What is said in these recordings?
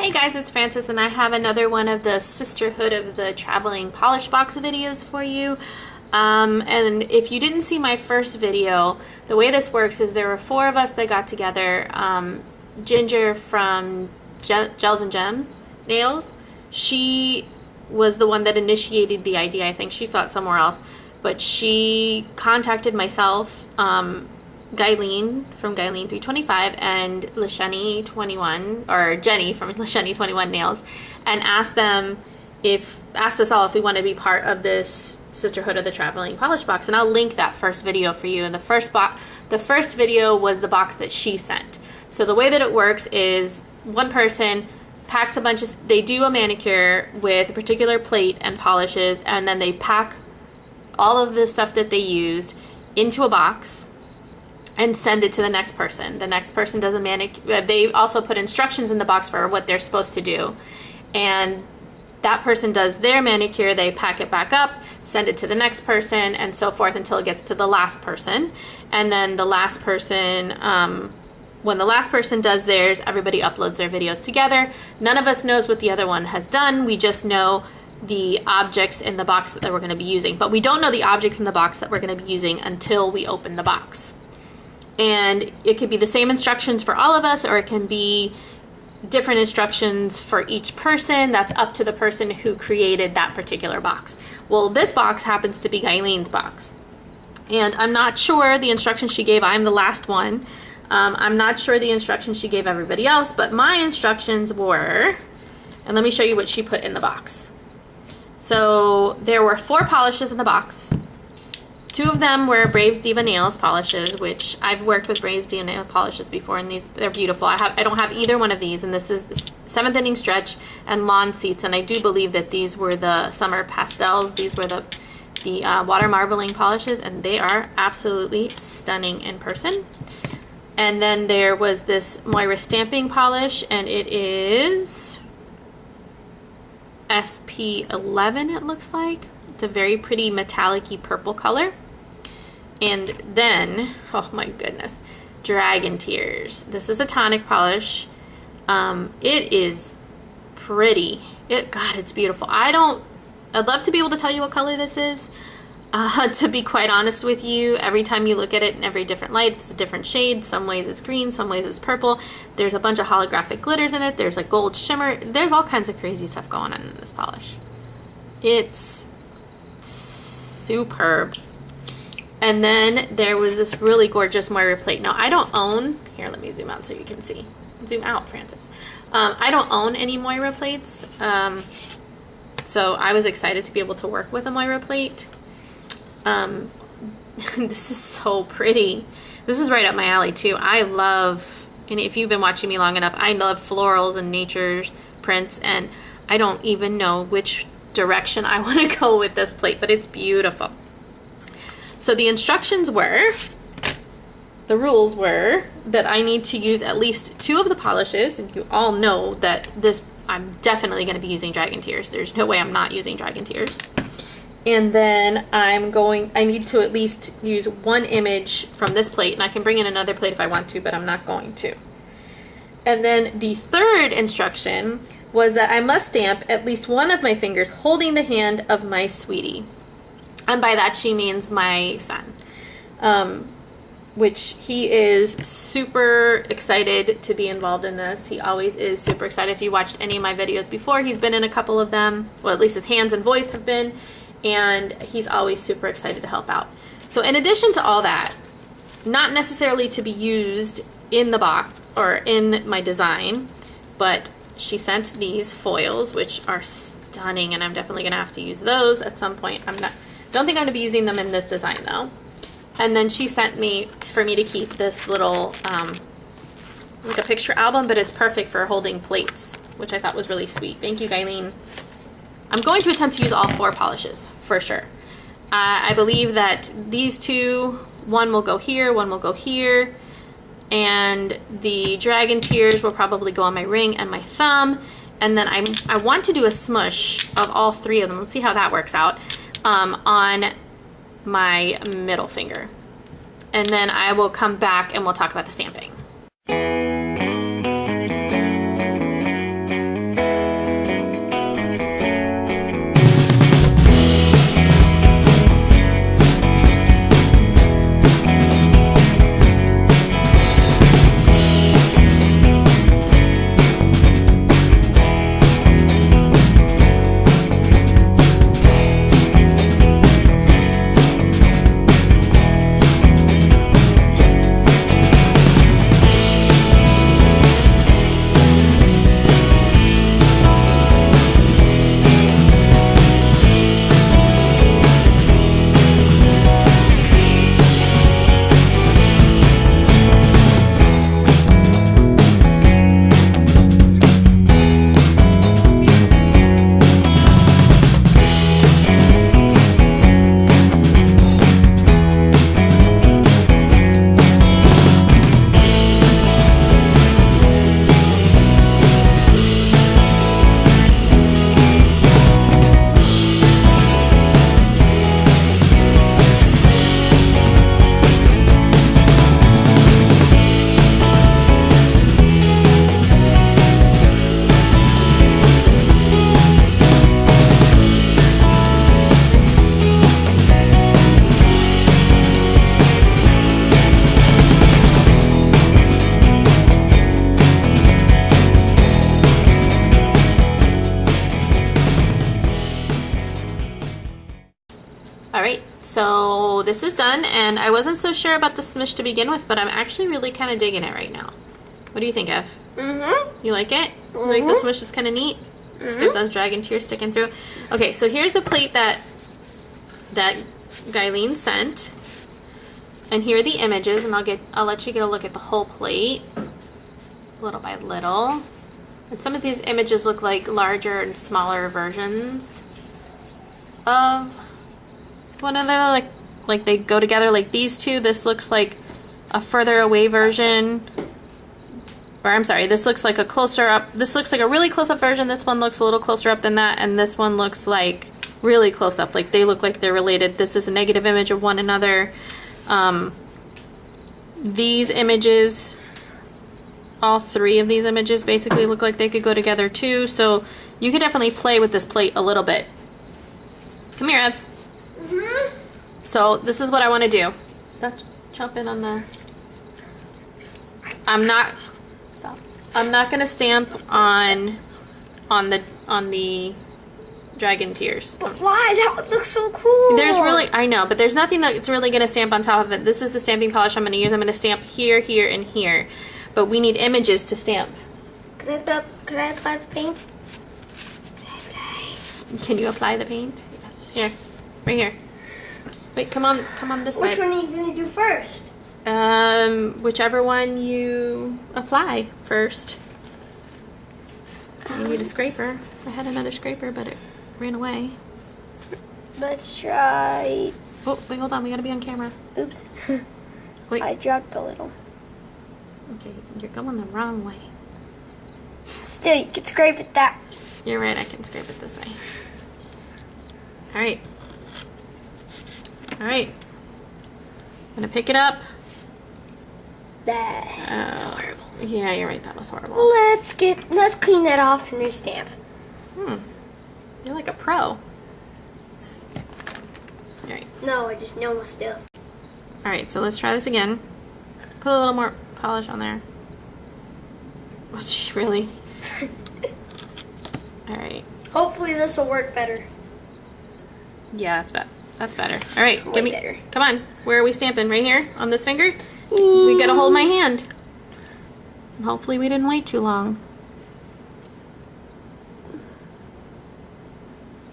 Hey guys, it's Frances and I have another one of the Sisterhood of the Traveling Polish Box videos for you. And if you didn't see my first video, the way this works is there were four of us that got together. Ginger from Gels and Gems Nails, she was the one that initiated the idea. I think she saw it somewhere else, but she contacted myself, Guylene from Guylene 325 and Lasheni21 or Jenny from Lasheni21 Nails, and asked us all if we want to be part of this Sisterhood of the Traveling Polish Box. And I'll link that first video for you. And the first video was the box that she sent. So the way that it works is one person packs a bunch of, they do a manicure with a particular plate and polishes, and then they pack all of the stuff that they used into a box and send it to the next person. The next person does a manicure. They also put instructions in the box for what they're supposed to do. And that person does their manicure, they pack it back up, send it to the next person, and so forth until it gets to the last person. And then the last person, when the last person does theirs, everybody uploads their videos together. None of us knows what the other one has done. We just know the objects in the box that we're going to be using. But we don't know the objects in the box that we're going to be using until we open the box. And it could be the same instructions for all of us, or it can be different instructions for each person. That's up to the person who created that particular box. Well, this box happens to be Guylene's box. And I'm not sure the instructions she gave. I'm the last one. I'm not sure the instructions she gave everybody else, but my instructions were, and let me show you what she put in the box. So there were 4 polishes in the box. 2 of them were Braves Diva Nails polishes, which I've worked with Braves Diva Nail polishes before, and they're beautiful. I don't have either one of these, and this is 7th Inning Stretch and Lawn Seats, and I do believe that these were the Summer Pastels. These were the water marbling polishes, and they are absolutely stunning in person. And then there was this Moyra Stamping polish, and it is SP11, it looks like. It's a very pretty metallic-y purple color. And then, oh my goodness, Dragon Tears. This is a tonic polish. It is pretty. God, it's beautiful. I'd love to be able to tell you what color this is. To be quite honest with you, every time you look at it in every different light, it's a different shade. Some ways it's green, some ways it's purple. There's a bunch of holographic glitters in it. There's a gold shimmer. There's all kinds of crazy stuff going on in this polish. It's superb. And then there was this really gorgeous Moyra plate. Now I don't own, here let me zoom out so you can see. Zoom out, Frances. I don't own any Moyra plates. So I was excited to be able to work with a Moyra plate. This is so pretty. This is right up my alley too. I love, and if you've been watching me long enough, I love florals and nature prints, and I don't even know which direction I want to go with this plate, but it's beautiful. So the instructions were, the rules were that I need to use at least 2 of the polishes, and you all know that this, I'm definitely going to be using Dragon Tears. There's no way I'm not using Dragon Tears. And then I need to at least use 1 image from this plate, and I can bring in another plate if I want to, but I'm not going to. And then the third instruction was that I must stamp at least 1 of my fingers holding the hand of my sweetie. And by that she means my son, which he is super excited to be involved in this. He always is super excited. If you watched any of my videos before, he's been in a couple of them. Well, at least his hands and voice have been. And he's always super excited to help out. So in addition to all that, not necessarily to be used in the box or in my design, but she sent these foils, which are stunning, and I'm definitely gonna have to use those at some point. Don't think I'm gonna be using them in this design though. And then she sent me, for me to keep this little, like a picture album, but it's perfect for holding plates, which I thought was really sweet. Thank you, Guylene. I'm going to attempt to use all 4 polishes, for sure. I believe that these 2, 1 will go here, 1 will go here, and the Dragon Tears will probably go on my ring and my thumb, and then I want to do a smush of all 3 of them. Let's see how that works out, on my middle finger. And then I will come back and we'll talk about the stamping. So this is done, and I wasn't so sure about the smush to begin with, but I'm actually really kind of digging it right now. What do you think, Ev? Mm-hmm. You like it? You like the smush? It's kind of neat. It's got those dragon tears sticking through. Okay, so here's the plate that Guylene sent, and here are the images, and I'll let you get a look at the whole plate, little by little. And some of these images look like larger and smaller versions of one another, like they go together, like these two. This looks like a further away version. Or I'm sorry, this looks like a closer up. This looks like a really close up version. This one looks a little closer up than that. And this one looks like really close up. Like they look like they're related. This is a negative image of one another. These images, all three of these images basically look like they could go together too. So you could definitely play with this plate a little bit. Come here, Ev. So this is what I want to do. Stop chomping on the... I'm not gonna stamp on the dragon tears. But why? That would look so cool. I know, but there's nothing that's really gonna stamp on top of it. This is the stamping polish I'm gonna use. I'm gonna stamp here, here, and here. But we need images to stamp. Can I apply the paint? Can you apply the paint? Yes. Here. Right here. Wait, come on this side. Which one are you gonna do first? Whichever one you apply first. You need a scraper. I had another scraper, but it ran away. Let's try. Oh, wait, hold on. We gotta be on camera. Oops. Wait. I dropped a little. Okay, you're going the wrong way. Still, you can scrape it that. You're right, I can scrape it this way. Alright. Alright. I'm gonna pick it up. That was horrible. Yeah, you're right, that was horrible. Let's clean that off and restamp. You're like a pro. Alright. No, I just know my stuff. Alright, so let's try this again. Put a little more polish on there. Oh, gee, really? Alright. Hopefully this will work better. Yeah, that's better. Alright, Way better. Come on. Where are we stamping? Right here? On this finger? We gotta hold my hand. And hopefully we didn't wait too long.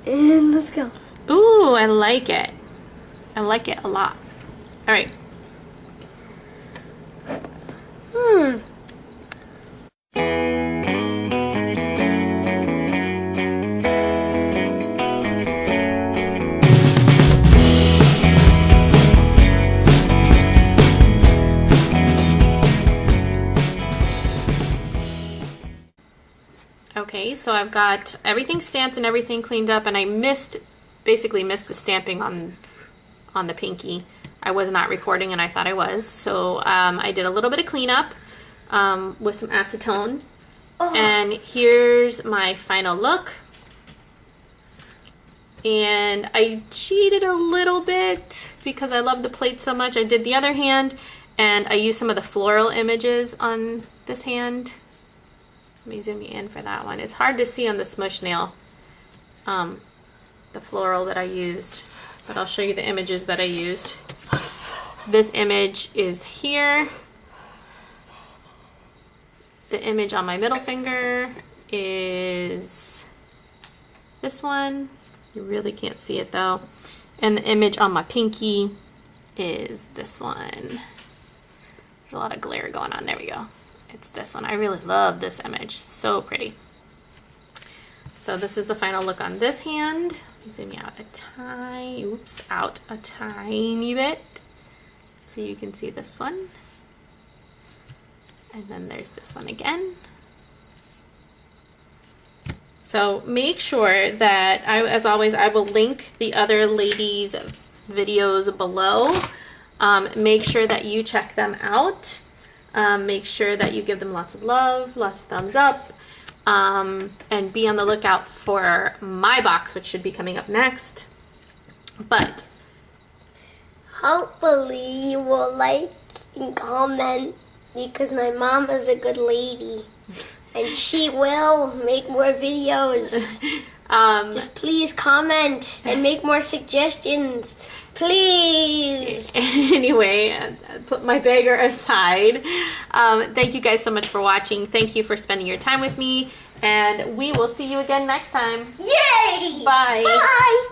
And let's go. Ooh, I like it. I like it a lot. Alright. Okay, so I've got everything stamped and everything cleaned up, and I basically missed the stamping on the pinky. I was not recording, and I thought I was, so I did a little bit of cleanup with some acetone, and here's my final look. And I cheated a little bit because I love the plate so much. I did the other hand, and I used some of the floral images on this hand. Let me zoom you in for that one. It's hard to see on the smush nail, the floral that I used, but I'll show you the images that I used. This image is here. The image on my middle finger is this one. You really can't see it though. And the image on my pinky is this one. There's a lot of glare going on. There we go. It's this one. I really love this image. So pretty. So this is the final look on this hand. Let me zoom you out a tiny bit so you can see this one. And then there's this one again. So make sure that, as always, I will link the other ladies' videos below. Make sure that you check them out. Make sure that you give them lots of love, lots of thumbs up, and be on the lookout for my box, which should be coming up next. But hopefully you will like and comment, because my mom is a good lady and she will make more videos. Just please comment and make more suggestions. Please. Anyway, put my beggar aside. Thank you guys so much for watching. Thank you for spending your time with me. And we will see you again next time. Yay! Bye. Bye.